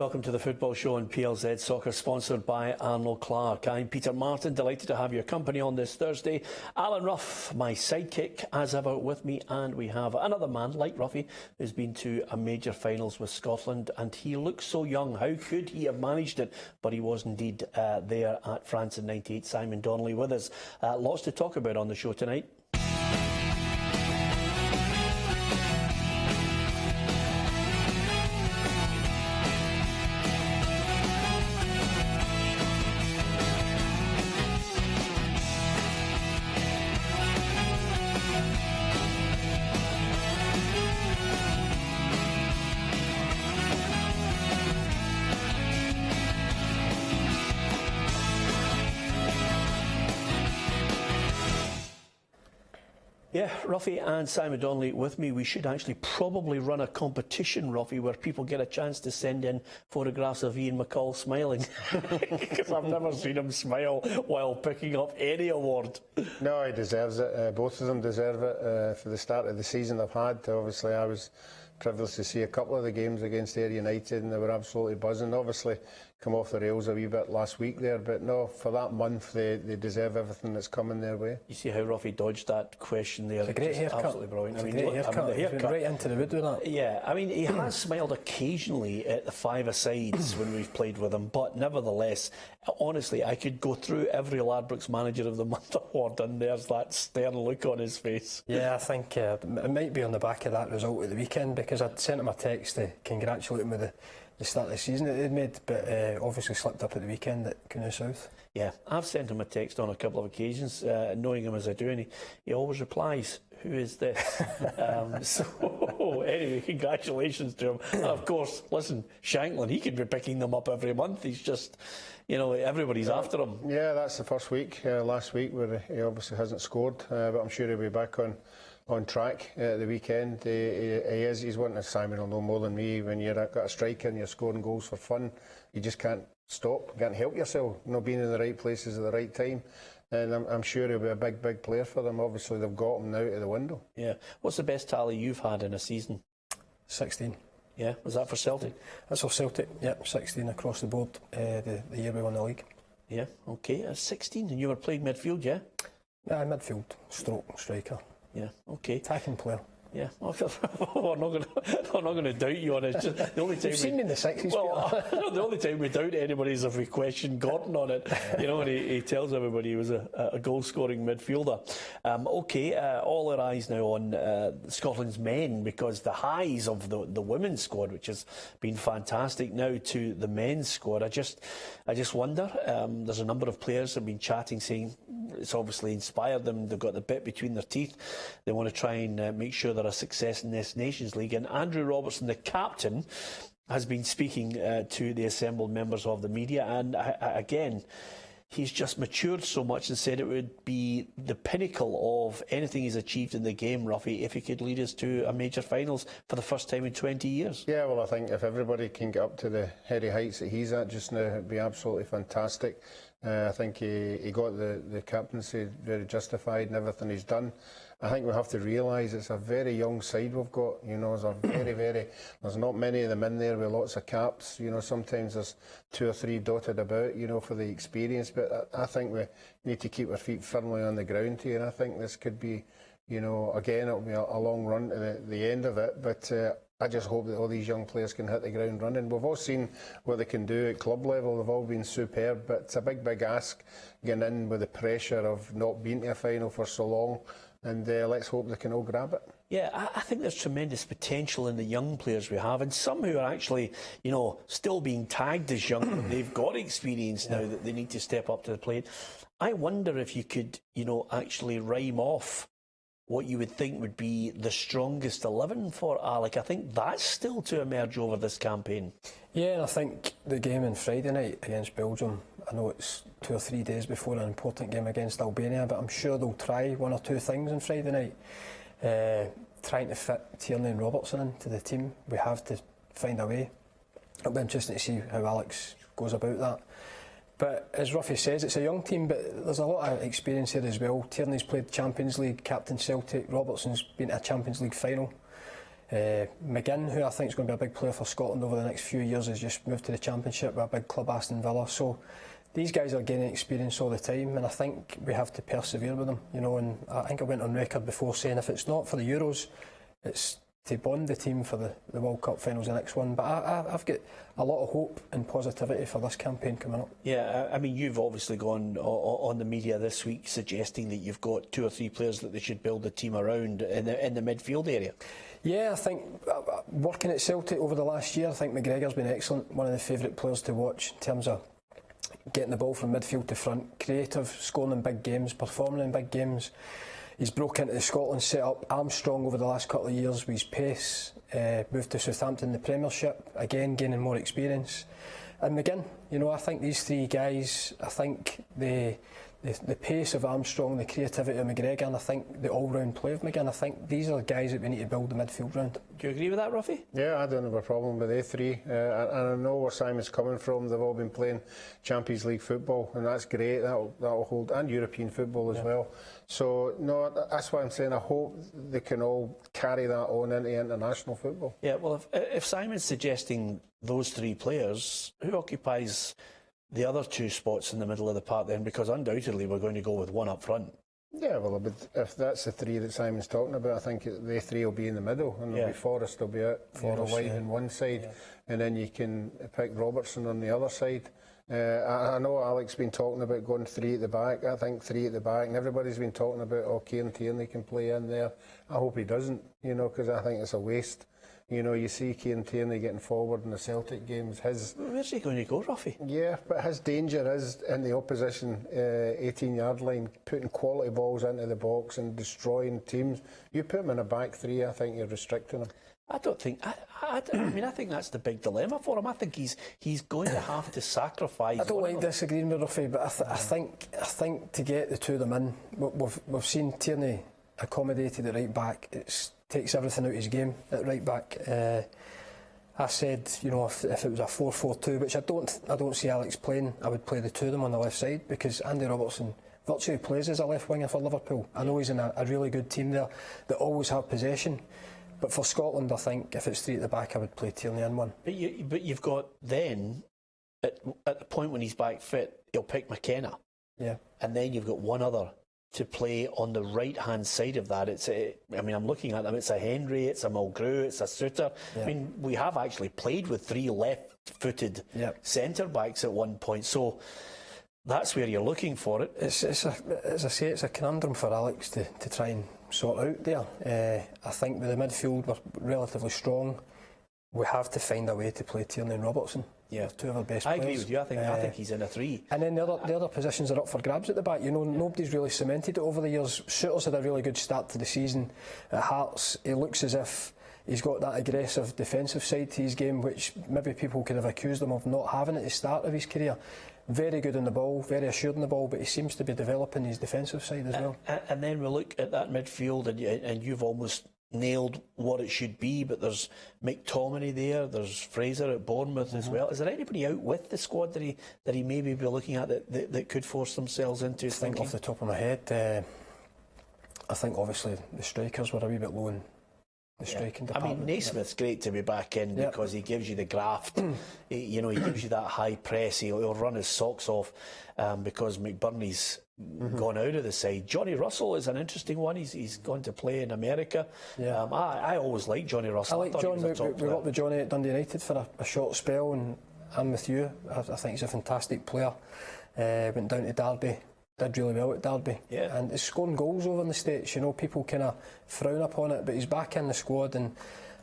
Welcome to the Football Show on PLZ Soccer, sponsored by Arnold Clark. I'm Peter Martin, delighted to have your company on this Thursday. Alan Ruff, my sidekick, as ever, with me, and we have another man like Ruffy who's been to a major finals with Scotland, and he looks so young. How could he have managed it? But he was indeed there at France in '98. Simon Donnelly with us. Lots to talk about on the show tonight. Yeah, Ruffy and Simon Donnelly with me. We should actually probably run a competition, Ruffy, where people get a chance to send in photographs of Ian McCall smiling. Because I've never seen him smile while picking up any award. No, he deserves it. Both of them deserve it for the start of the season they've had. Obviously, I was privileged to see a couple of the games against Ayr United, and they were absolutely buzzing. Obviously, come off the rails a wee bit last week there, but no, for that month, they deserve everything that's coming their way. You see how Ruffy dodged that question there? It's a great haircut. Absolutely brilliant. It's a great haircut. He's been right into the wood with that. Yeah, I mean, he has smiled occasionally at the five-a-sides when we've played with him, but nevertheless, honestly, I could go through every Ladbrokes Manager of the Month award, and there's that stern look on his face. Yeah, I think it might be on the back of that result at the weekend, because I'd sent him a text to congratulate him with the start of the season that they'd made, but obviously slipped up at the weekend at Canoe South. Yeah, I've sent him a text on a couple of occasions, knowing him as I do, and he always replies, "Who is this?" So anyway, congratulations to him. And of course, listen, Shanklin, he could be picking them up every month. He's just, everybody's after him. Yeah, that's the first week, last week, where he obviously hasn't scored, but I'm sure he'll be back on track at the weekend. He's wanting, Simon will know more than me, when you've got a striker and you're scoring goals for fun, you just can't stop, can't help yourself, being in the right places at the right time. And I'm sure he'll be a big player for them. Obviously, they've got him now out of the window. Yeah. What's the best tally you've had in a season? 16. Yeah. Was that for Celtic? That's for Celtic, yep, 16 across the board, the year we won the league. Yeah, okay. 16, and you were playing midfield, yeah? Yeah, midfield, stroke, striker. Yeah, okay. Attacking player. Yeah, we're not going to doubt you on it. Just the only time you've seen me in the 60s. Well, the only time we doubt anybody is if we question Gordon on it. And he tells everybody he was a goal-scoring midfielder. All our eyes now on Scotland's men, because the highs of the women's squad, which has been fantastic, now to the men's squad. I just wonder. There's a number of players that have been chatting, saying it's obviously inspired them. They've got the bit between their teeth. They want to try and make sure they're a success in this Nations League. And Andrew Robertson, the captain, has been speaking to the assembled members of the media, and again, he's just matured so much and said it would be the pinnacle of anything he's achieved in the game, Ruffy, if he could lead us to a major finals for the first time in 20 years. Yeah, well, I think if everybody can get up to the heady heights that he's at just now, it'd be absolutely fantastic. I think he got the captaincy very justified in everything he's done. I think we have to realise it's a very young side we've got. There's a there's not many of them in there with lots of caps. Sometimes there's 2 or 3 dotted about, for the experience. But I think we need to keep our feet firmly on the ground here. And I think this could be, again, it'll be a long run to the end of it. But I just hope that all these young players can hit the ground running. We've all seen what they can do at club level. They've all been superb, but it's a big ask getting in with the pressure of not being to a final for so long. And let's hope they can all grab it. Yeah, I think there's tremendous potential in the young players we have, and some who are actually, still being tagged as young, but they've got experience now that they need to step up to the plate. I wonder if you could, actually rhyme off what you would think would be the strongest 11 for Alec. I think that's still to emerge over this campaign. Yeah, and I think the game on Friday night against Belgium, I know it's 2 or 3 days before an important game against Albania, but I'm sure they'll try 1 or 2 things on Friday night. Trying to fit Tierney and Robertson into the team. We have to find a way. It'll be interesting to see how Alex goes about that. But as Ruffy says, it's a young team, but there's a lot of experience here as well. Tierney's played Champions League, captain Celtic. Robertson's been to a Champions League final. McGinn, who I think is going to be a big player for Scotland over the next few years, has just moved to the Championship with a big club, Aston Villa. So these guys are gaining experience all the time, and I think we have to persevere with them. You know, and I think I went on record before saying if it's not for the Euros, it's to bond the team for the World Cup finals, the next one. But I've got a lot of hope and positivity for this campaign coming up. Yeah, I mean, you've obviously gone on the media this week suggesting that you've got 2 or 3 players that they should build the team around in the midfield area. Yeah, I think working at Celtic over the last year, I think McGregor's been excellent. One of the favourite players to watch in terms of getting the ball from midfield to front, creative, scoring in big games, performing in big games. He's broke into the Scotland set-up. Armstrong over the last couple of years with his pace, moved to Southampton in the Premiership, again gaining more experience. And McGinn, you know, I think these 3 guys, I think the pace of Armstrong, the creativity of McGregor, and I think the all-round play of McGinn, I think these are the guys that we need to build the midfield round. Do you agree with that, Ruffy? Yeah, I don't have a problem with they 3. And I know where Simon's coming from. They've all been playing Champions League football, and that's great. That'll hold, and European football as well. So, no, that's why I'm saying I hope they can all carry that on into international football. Yeah, well, if Simon's suggesting those 3 players, who occupies the other 2 spots in the middle of the park then? Because undoubtedly we're going to go with one up front. Yeah, well, if that's the 3 that Simon's talking about, I think they 3 will be in the middle, and there'll be Forrest will be out for a white on one side, and then you can pick Robertson on the other side. I know Alec's been talking about going 3 at the back. I think 3 at the back, and everybody's been talking about, Kieran Tierney can play in there. I hope he doesn't, you know, because I think it's a waste. You know, you see Kieran Tierney getting forward in the Celtic games. Where's he going to go, Ruffy? Yeah, but his danger is in the opposition 18-yard line, putting quality balls into the box and destroying teams. You put him in a back 3, I think you're restricting him. I don't think. I mean, I think that's the big dilemma for him. I think he's going to have to sacrifice. I don't like disagreeing with Ruffy, but I think to get the 2 of them in, we've seen Tierney accommodated at right back. It takes everything out of his game at right back. I said, you know, if it was a 4-4-2, which I don't see Alex playing, I would play the 2 of them on the left side, because Andy Robertson virtually plays as a left winger for Liverpool. I know he's in a really good team there that always have possession. But for Scotland, I think if it's 3 at the back, I would play Tierney in one. But you've got then, at the point when he's back fit, he'll pick McKenna. Yeah. And then you've got one other to play on the right-hand side of that. I'm looking at them, it's a Henry, it's a Mulgrew, it's a Suter. Yeah. I mean, we have actually played with 3 left-footed centre-backs at one point. So that's where you're looking for it. As I say, it's a conundrum for Alex to try and sort out there. I think with the midfield, we're relatively strong. We have to find a way to play Tierney and Robertson. Yeah, 2 of our best players. I agree with you. I think he's in a 3. And then the other positions are up for grabs at the back. You know, nobody's really cemented it over the years. Souters had a really good start to the season at Hearts. He looks as if he's got that aggressive defensive side to his game, which maybe people could have accused him of not having at the start of his career. Very good on the ball, very assured on the ball, but he seems to be developing his defensive side as well. And then we look at that midfield, and you've almost nailed what it should be, but there's McTominay there, there's Fraser at Bournemouth as well. Is there anybody out with the squad that he maybe be looking at that could force themselves into his thinking? Off the top of my head, I think obviously the strikers were a wee bit low in the striking department. I mean, Naismith's great to be back in because he gives you the graft. He gives you that high press. He'll run his socks off because McBurney's gone out of the side. Johnny Russell is an interesting one. He's gone to play in America. Yeah. I always liked Johnny Russell. I like John. We worked with Johnny at Dundee United for a short spell, and I'm with you. I think he's a fantastic player. Went down to Derby, did really well at Derby, and he's scoring goals over in the States. You know, people kind of frown upon it, but he's back in the squad, and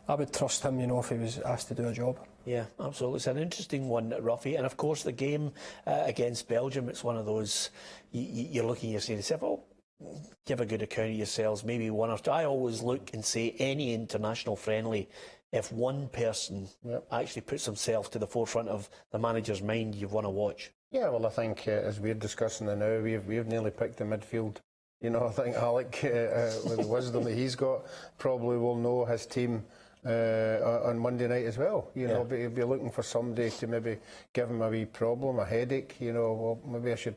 I would trust him, you know, if he was asked to do a job. Yeah, absolutely. It's an interesting one, Ruffy. And of course, the game against Belgium, it's one of those, you're looking, you're saying to yourself, oh, give a good account of yourselves, maybe 1 or 2. I always look and say any international friendly, if one person actually puts himself to the forefront of the manager's mind, you've won a watch. Yeah, well, I think as we're discussing it now, we've nearly picked the midfield. You know, I think Alec, with the wisdom that he's got, probably will know his team on Monday night as well. You know, but he'll be looking for somebody to maybe give him a wee problem, a headache. You know, well, maybe I should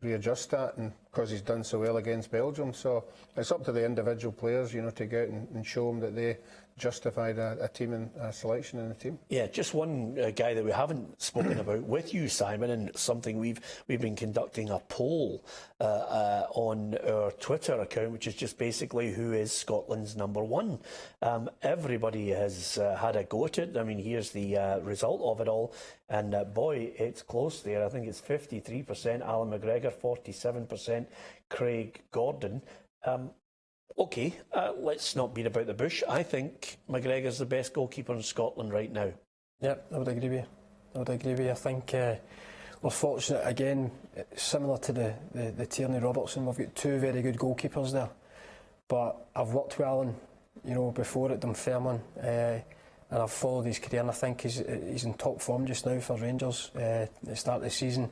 readjust that, and because he's done so well against Belgium. So it's up to the individual players, you know, to go out and show them that justified a team and a selection in the team. Yeah, just one guy that we haven't spoken about with you, Simon, and something we've been conducting a poll on our Twitter account, which is just basically who is Scotland's number one. Everybody has had a go at it. I mean, here's the result of it all, and boy, it's close there. I think it's 53% Alan McGregor, 47% Craig Gordon. OK, let's not beat about the bush. I think McGregor's the best goalkeeper in Scotland right now. Yep, I would agree with you. I think we're fortunate again, similar to the Tierney Robertson. We've got two very good goalkeepers there. But I've worked with Alan, before at Dunfermline, and I've followed his career, and I think he's in top form just now for Rangers at the start of the season.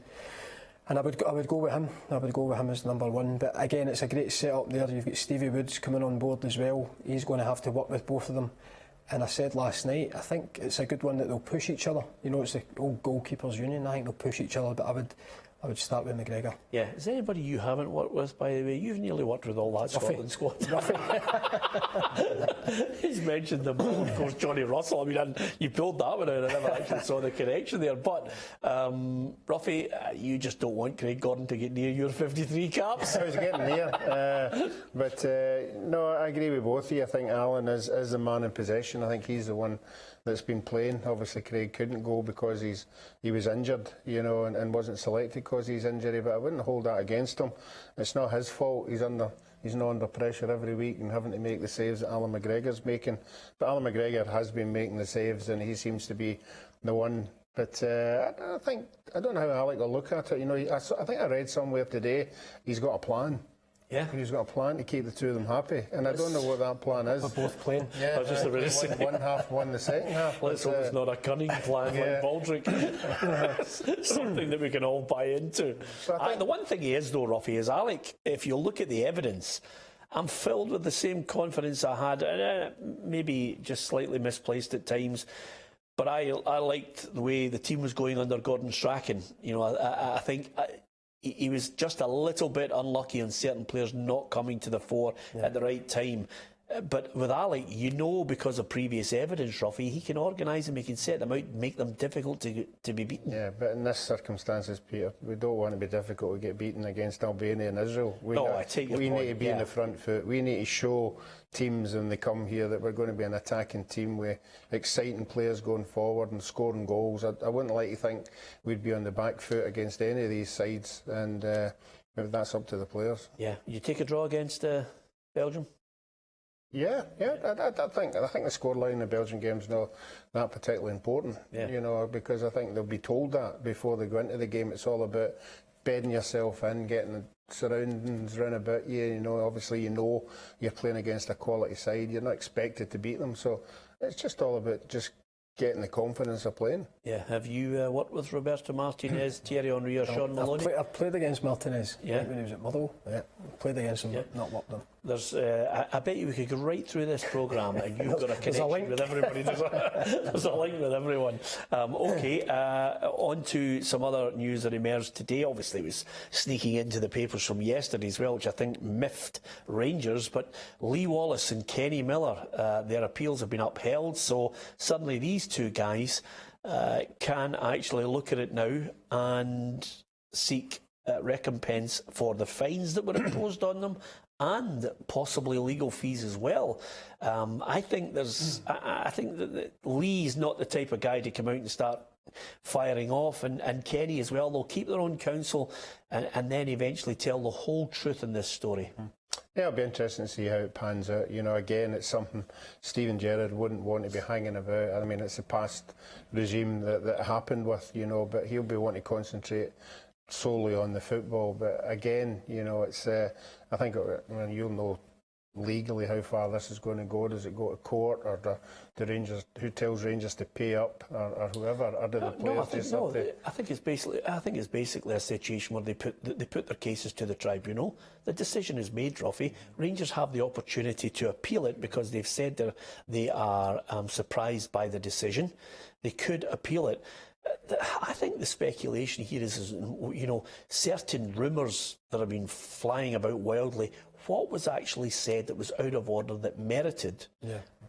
And I would go with him. I would go with him as number one. But again, it's a great setup there. You've got Stevie Woods coming on board as well. He's going to have to work with both of them. And I said last night, I think it's a good one that they'll push each other. It's the old goalkeepers union. I think they'll push each other. But I would start with McGregor. Yeah. Is there anybody you haven't worked with, by the way? You've nearly worked with all that Scotland squad. He's mentioned them all. Of course, Johnny Russell. I mean, you pulled that one out. I never actually saw the connection there. But, Ruffy, you just don't want Craig Gordon to get near your 53 caps. I was getting there. But no, I agree with both of you. I think Alan is the man in possession. I think he's the one that's been playing. Obviously, Craig couldn't go because he was injured, and wasn't selected because of his injury. But I wouldn't hold that against him. It's not his fault. He's not under pressure every week and having to make the saves that Alan McGregor's making. But Alan McGregor has been making the saves, and he seems to be the one. But I don't know how Alec will look at it. I think I read somewhere today he's got a plan. Yeah. He's got a plan to keep the two of them happy, and I don't know what that plan is. We're both playing. Yeah, I was just about to say. One half won the second half. Let's hope it's not a cunning plan like Baldrick. Something that we can all buy into. So I think the one thing he is, though, Ruffy, is Alec, if you look at the evidence, I'm filled with the same confidence I had, maybe just slightly misplaced at times. But I liked the way the team was going under Gordon Strachan. I think he was just a little bit unlucky on certain players not coming to the fore at the right time. But with Alec, because of previous evidence, Ruffy, he can organise them, he can set them out, make them difficult to be beaten. Yeah, but in this circumstances, Peter, we don't want to be difficult to get beaten against Albania and Israel. We need to be in the front foot. We need to show teams when they come here that we're going to be an attacking team with exciting players going forward and scoring goals. I wouldn't like to think we'd be on the back foot against any of these sides, and that's up to the players. Yeah, you take a draw against Belgium? Yeah. I think the scoreline in the Belgian game's not that particularly important. Yeah. Because I think they'll be told that before they go into the game. It's all about bedding yourself in, getting the surroundings round about you. Obviously, you're playing against a quality side. You're not expected to beat them, so it's just all about just getting the confidence of playing. Yeah. Have you worked with Roberto Martinez, Thierry Henry, or Sean Maloney? I've played against Martinez. Yeah. When he was at Motherwell. Yeah. Played against him, not worked them. There's, I bet you we could go right through this programme and you've got a connection with everybody. There's a link with everyone. On to some other news that emerged today. Obviously, it was sneaking into the papers from yesterday as well, which I think miffed Rangers. But Lee Wallace and Kenny Miller, their appeals have been upheld. So suddenly these two guys can actually look at it now and seek recompense for the fines that were imposed on them, and possibly legal fees as well. I think that Lee's not the type of guy to come out and start firing off, and Kenny as well. They'll keep their own counsel and then eventually tell the whole truth in this story. Yeah, it'll be interesting to see how it pans out. Again, it's something Stephen Gerrard wouldn't want to be hanging about. I mean, it's the past regime that happened with, but he'll be wanting to concentrate solely on the football. But again, it's I think you'll know legally how far this is going to go. Does it go to court, or the Rangers? Who tells Rangers to pay up, or whoever? Or do the players I think it's basically a situation where they put their cases to the tribunal. The decision is made, Ruffy. Rangers have the opportunity to appeal it because they've said they are surprised by the decision. They could appeal it. I think the speculation here is, certain rumours that have been flying about wildly. What was actually said that was out of order that merited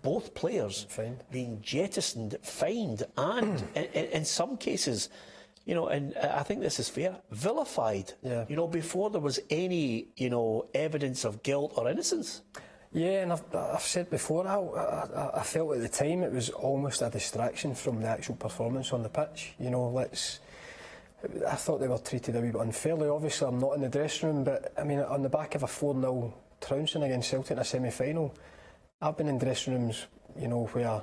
both players being jettisoned, fined, and in some cases, you know, and I think this is fair, vilified. Yeah. You know, before there was any, you know, evidence of guilt or innocence. Yeah, and I've said before, I felt at the time it was almost a distraction from the actual performance on the pitch. You know, I thought they were treated a wee bit unfairly. Obviously, I'm not in the dressing room, but I mean, on the back of a 4-0 trouncing against Celtic in a semi-final, I've been in dressing rooms, you know, where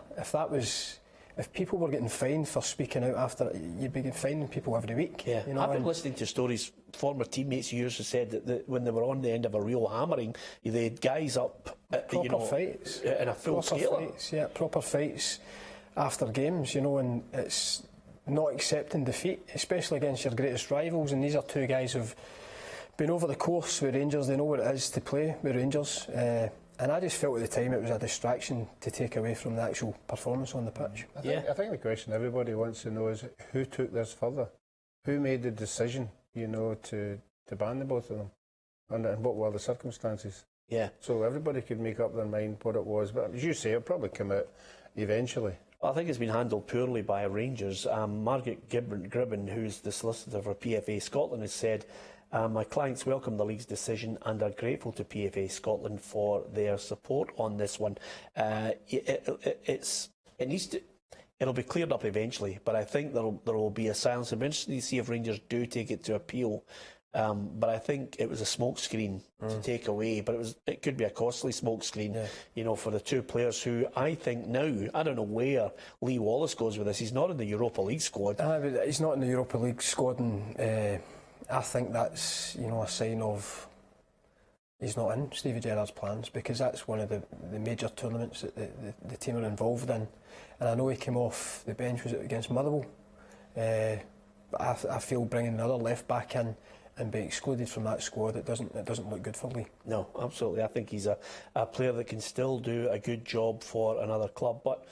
if people were getting fined for speaking out after, you'd be finding people every week. Yeah, you know, I've been listening to stories, former teammates of yours have said that when they were on the end of a real hammering, they had guys up, proper fights in a full scale. Yeah, proper fights after games, you know, and it's not accepting defeat, especially against your greatest rivals. And these are two guys who've been over the course with Rangers. They know what it is to play with Rangers. And I just felt at the time it was a distraction to take away from the actual performance on the pitch. I think the question everybody wants to know is who took this further? Who made the decision, you know, to ban the both of them? And what were the circumstances? Yeah. So everybody could make up their mind what it was. But as you say, it'll probably come out eventually. I think it's been handled poorly by Rangers. Margaret Gribben, who's the solicitor for PFA Scotland, has said, my clients welcome the league's decision and are grateful to PFA Scotland for their support on this one. It'll be cleared up eventually, but I think there will be a silence. It'll be interesting to see if Rangers do take it to appeal. But I think it was a smokescreen to take away, but it could be a costly smokescreen, you know, for the two players who I think now, I don't know where Lee Wallace goes with this. He's not in the Europa League squad. But he's not in the Europa League squad, and I think that's, you know, a sign of he's not in Stevie Gerrard's plans, because that's one of the major tournaments that the team are involved in. And I know he came off the bench, was it against Motherwell? But I feel bringing another left back in and being excluded from that squad, it doesn't look good for Lee. No, absolutely. I think he's a player that can still do a good job for another club, but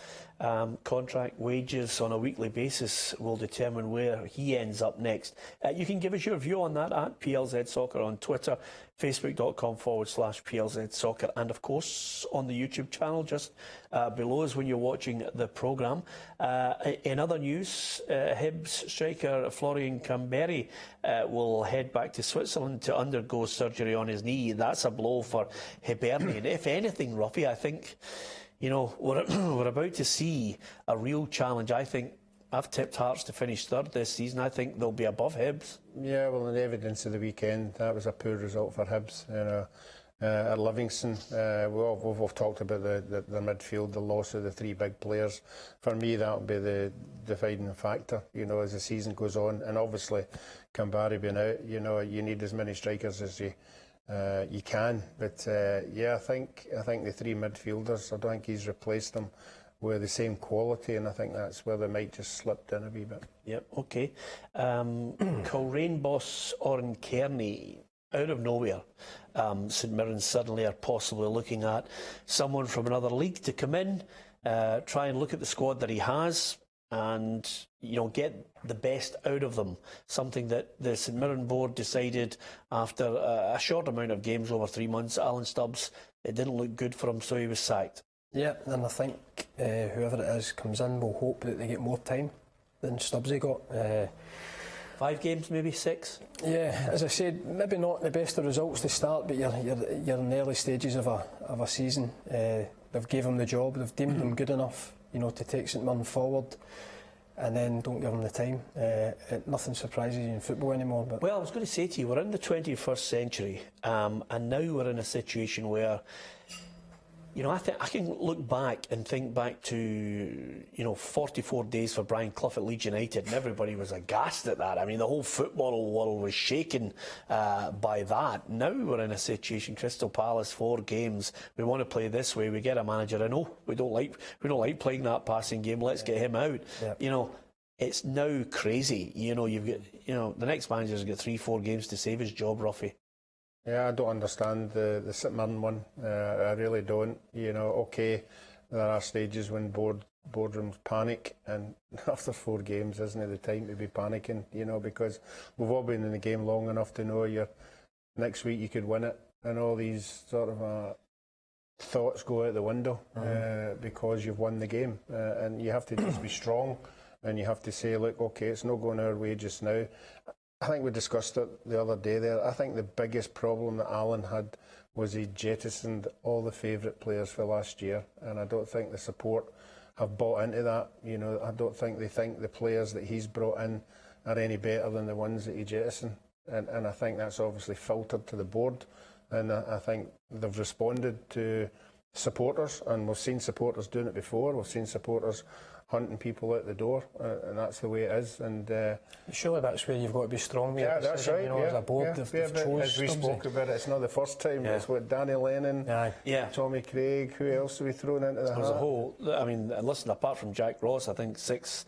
contract wages on a weekly basis will determine where he ends up next. You can give us your view on that at PLZ Soccer on Twitter, facebook.com/PLZ Soccer, and of course on the YouTube channel just below us when you're watching the programme. In other news, Hibs striker Florian Kamberi will head back to Switzerland to undergo surgery on his knee. That's a blow for Hibernian. If anything, Ruffy, I think, you know, we're about to see a real challenge. I think I've tipped Hearts to finish third this season. I think they'll be above Hibs. Yeah, well, in the evidence of the weekend, that was a poor result for Hibs. You know, at Livingston, we've talked about the midfield, the loss of the three big players. For me, that'll be the dividing factor, you know, as the season goes on. And obviously, Kambari being out, you know, you need as many strikers as you can. But I think the three midfielders, I don't think he's replaced them with the same quality, and I think that's where they might just slip in a wee bit. Yep, okay. Coleraine boss Oren Kearney, out of nowhere, St Mirren suddenly are possibly looking at someone from another league to come in, try and look at the squad that he has, and, you know, get the best out of them. Something that the St Mirren board decided after a short amount of games over 3 months. Alan Stubbs, it didn't look good for him, so he was sacked. Yeah, and I think whoever it is comes in will hope that they get more time than Stubbsy got. 5 games, maybe 6. Yeah, as I said, maybe not the best of results to start, but you're in the early stages of a season. They've gave him the job, they've deemed him good enough, you know, to take St Mirren forward, and then don't give him the time. Nothing surprises you in football anymore. But well, I was going to say to you, we're in the 21st century, and now we're in a situation where, you know, I think I can look back and think back to, you know, 44 days for Brian Clough at Leeds United, and everybody was aghast at that. I mean, the whole football world was shaken by that. Now we're in a situation, Crystal Palace, 4 games. We want to play this way. We get a manager, and we don't like playing that passing game. Let's get him out. Yeah. You know, it's now crazy. You know, the next manager's got 3-4 games to save his job, Ruffy. Yeah, I don't understand the St Mirren one. I really don't. You know, okay, there are stages when boardrooms panic, and after 4 games isn't it the time to be panicking? You know, because we've all been in the game long enough to know next week you could win it, and all these sort of thoughts go out the window because you've won the game, and you have to just be strong, and you have to say, look, okay, it's not going our way just now. I think we discussed it the other day there. I think the biggest problem that Alan had was he jettisoned all the favourite players for last year, and I don't think the support have bought into that. You know, I don't think they think the players that he's brought in are any better than the ones that he jettisoned, and I think that's obviously filtered to the board, and I think they've responded to supporters, and we've seen supporters doing it before. We've seen supporters hunting people out the door, and that's the way it is. And surely that's where you've got to be strong. Yeah, that's right. You know, as a board, they've chose as we spoke about it, it's not the first time. It's what Danny Lennon, Tommy Craig. Who else have we thrown into the hat? As a whole, I mean, and listen, apart from Jack Ross, I think 6-9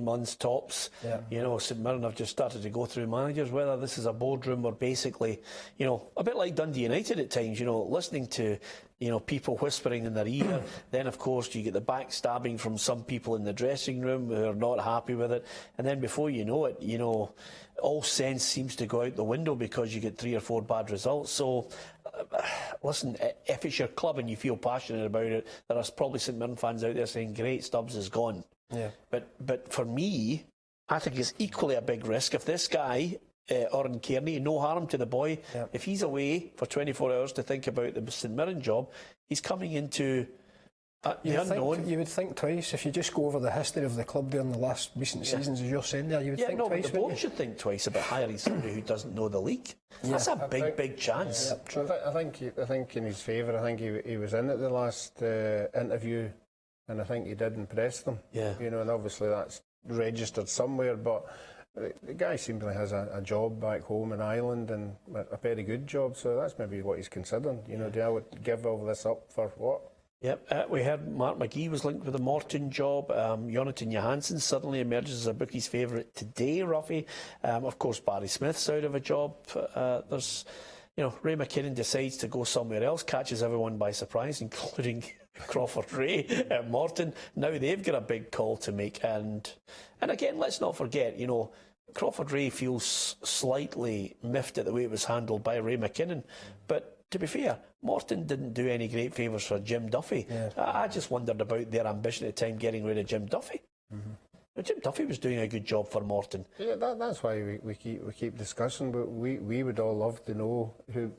months tops. You know, St Mirren have just started to go through managers. Whether this is a boardroom or basically, you know, a bit like Dundee United at times. You know, listening to, you know, people whispering in their ear. Then, of course, you get the backstabbing from some people in the dressing room who are not happy with it. And then before you know it, you know, all sense seems to go out the window because you get 3 or 4 bad results. So, listen, if it's your club and you feel passionate about it, there are probably St Mirren fans out there saying, great, Stubbs is gone. Yeah. But for me, I think it's equally a big risk. If this guy... Oren Kearney, no harm to the boy. If he's away for 24 hours to think about the St Mirren job, he's coming into the unknown. You would think twice if you just go over the history of the club during the last recent seasons, as you're saying there. You would think twice. But the board should think twice about hiring somebody who doesn't know the league. That's a big chance. I think in his favour. I think he was in at the last interview, and I think he did impress them. You know, and obviously that's registered somewhere, but. The guy seemingly has a job back home in Ireland, and a very good job, so that's maybe what he's considering. You know, do I would give all this up for what? Yep, we heard Mark McGee was linked with the Morton job. Jonathan Johansson suddenly emerges as a bookie's favourite today, Ruffy. Of course, Barry Smith's out of a job. There's, you know, Ray McKinnon decides to go somewhere else, catches everyone by surprise, including Crawford Ray at Morton. Now they've got a big call to make, and again, let's not forget, you know, Crawford Ray feels slightly miffed at the way it was handled by Ray McKinnon, but to be fair, Morton didn't do any great favours for Jim Duffy. I just wondered about their ambition at the time getting rid of Jim Duffy. Jim Duffy was doing a good job for Morton. Yeah, that's why we keep discussing, but we would all love to know who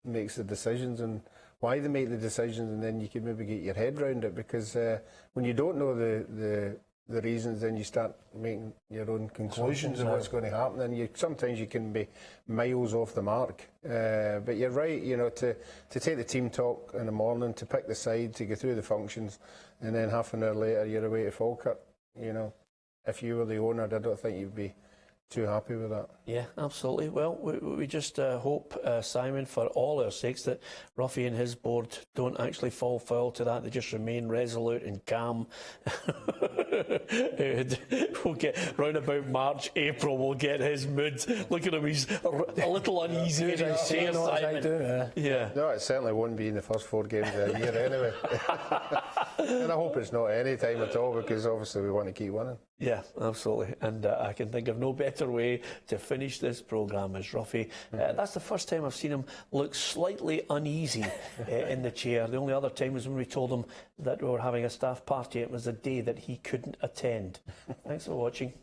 makes the decisions and why they make the decisions, and then you can maybe get your head around it, because when you don't know the reasons, then you start making your own conclusions of what's going to happen, and sometimes you can be miles off the mark. But you're right, you know, to take the team talk in the morning, to pick the side, to go through the functions, and then half an hour later you're away to Falkirk. You know, if you were the owner, I don't think you'd be too happy with that. Yeah, absolutely. Well, we just hope, Simon, for all our sakes, that Ruffy and his board don't actually fall foul to that. They just remain resolute and calm. We'll get round about March, April, we'll get his mood. Look at him, he's a little uneasy in his chair, Simon. No, it certainly won't be in the first 4 games of the year anyway. And I hope it's not any time at all, because obviously we want to keep winning. Yeah, absolutely. And I can think of no better way to finish this programme as Ruffy. That's the first time I've seen him look slightly uneasy in the chair. The only other time was when we told him that we were having a staff party. It was a day that he couldn't attend. Thanks for watching.